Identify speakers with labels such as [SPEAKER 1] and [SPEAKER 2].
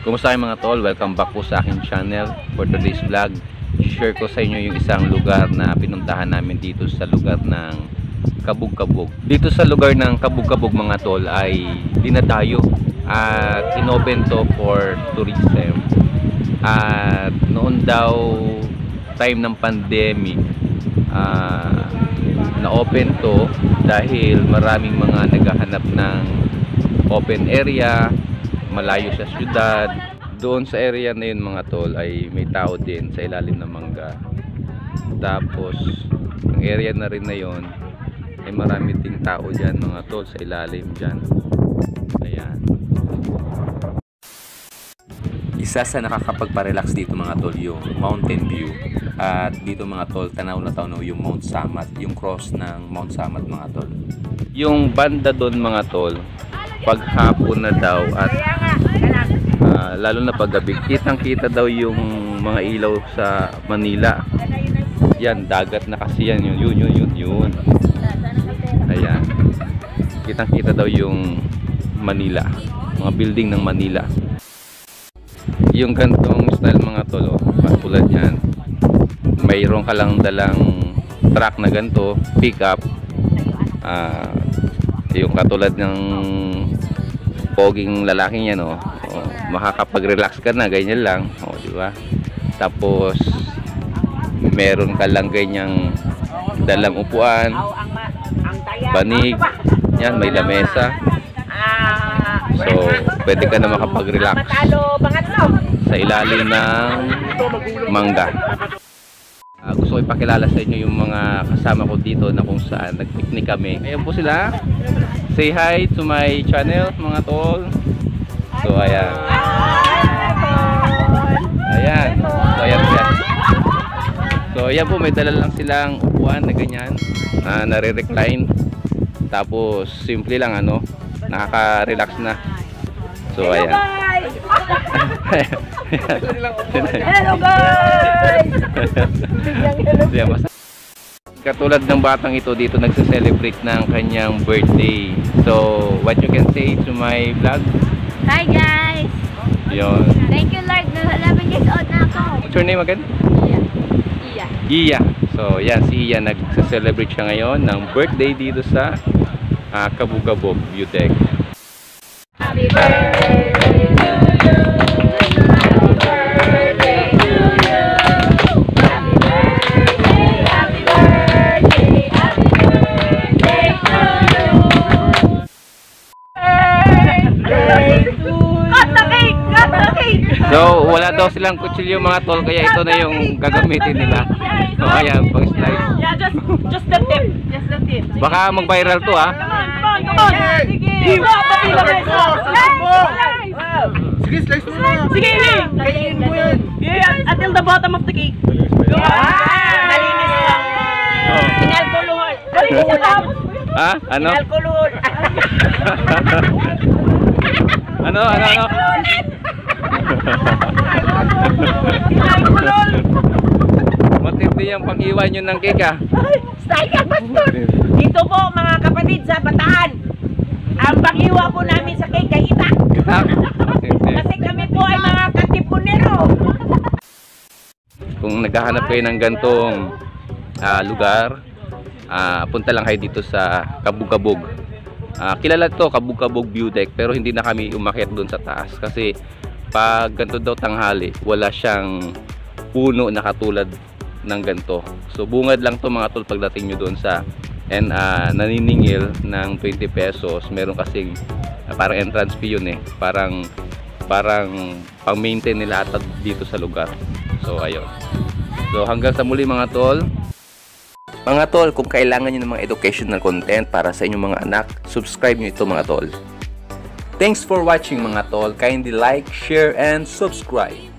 [SPEAKER 1] Kumusta kayo mga tol? Welcome back po sa aking channel. For today's vlog, share ko sa inyo yung isang lugar na pinuntahan namin dito sa lugar ng Kabug-Kabug. Dito sa lugar ng Kabug-Kabug mga tol ay dinadayo at inopen to for tourism. At noon daw time ng pandemic, na-open to dahil maraming mga naghahanap ng open area malayo sa syudad. Doon sa area na yun mga tol ay may tao din sa ilalim ng mangga. Tapos ang area na rin na yun ay marami ding tao dyan mga tol sa ilalim dyan. Ayan. Isa sa nakakapagparelax dito mga tol yung mountain view. At dito mga tol, tanaw na tanaw yung Mount Samat, yung cross ng Mount Samat mga tol. Yung banda doon mga tol, paghapon na daw at lalo na paggabi, kitang kita daw yung mga ilaw sa Manila. Yan, dagat na kasi yan, yun. Ayan, kitang kita daw yung Manila, mga building ng Manila. Yung gantong style mga tol, tulad yan, mayroon ka lang dalang truck na ganto, pick up, yung katulad ng poging lalaking yan, makakapag-relax ka na, ganyan lang, di ba? Tapos meron ka lang ganyang dalang upuan, banig, yan, may lamesa. So pwede ka na makapag-relax sa ilalim ng mangga. Gusto ko ipakilala sa inyo yung mga kasama ko dito na kung saan nag-picnic kami. Ayan po sila. Say hi to my channel mga tol. So ayan. Ayan. So ayan po. So ayan po, may dala lang silang upuan na ganyan na nare-recline. Tapos simple lang nakaka-relax na. So ayan.
[SPEAKER 2] Hello guys.
[SPEAKER 1] Katulad ng batang ito dito nagse-celebrate ng kanyang birthday. So what you can say to my vlog?
[SPEAKER 2] Hi guys.
[SPEAKER 1] Yun.
[SPEAKER 2] Thank you Lord, na 11 years old na ako.
[SPEAKER 1] What's your name again?
[SPEAKER 2] Iya.
[SPEAKER 1] Iya. So yan, si Iya nagse-celebrate siya ngayon ng birthday dito sa Kabug-Kabug View Deck.
[SPEAKER 2] Happy birthday to you.
[SPEAKER 1] So wala daw silang kutsilyo mga tol, kaya ito na yung gagamitin nila. So ayan, pang slice.
[SPEAKER 3] Yeah, just the tip. Just the tip.
[SPEAKER 1] Baka mag-viral to
[SPEAKER 3] Come on. Sige.
[SPEAKER 4] Sige, slice mo na.
[SPEAKER 3] Sige.
[SPEAKER 4] Kainin mo yan.
[SPEAKER 3] Yeah, until the bottom of the cake. Malinis lang. Inalkoluhol. Malinis lang.
[SPEAKER 1] Ha? Ano?
[SPEAKER 3] Inalkoluhol.
[SPEAKER 1] Ano? Matindi yung pang-iwan nyo ng cake
[SPEAKER 3] Style pastor. Dito po mga kapatid sa Bataan. Ang panghiwa po namin sa cake ay iba. Kasi kami po ay mga katipunero.
[SPEAKER 1] Kung naghahanap kayo ng gantong lugar, punta lang kayo dito sa Kabug-Kabug. Kilala to, Kabug-Kabug View Deck, pero hindi na kami umakyat doon sa taas kasi pag ganito daw tanghali, wala siyang puno na katulad ng ganito. So bungad lang to mga tol pagdating nyo doon sa naniningil ng 20 pesos. Meron kasing parang entrance fee yun parang pang-maintain nila at dito sa lugar. So ayun. So hanggang sa muli mga tol. Mga tol, kung kailangan nyo ng mga educational content para sa inyong mga anak, subscribe nyo ito mga tol. Thanks for watching mga tol. Kindly like, share, and subscribe.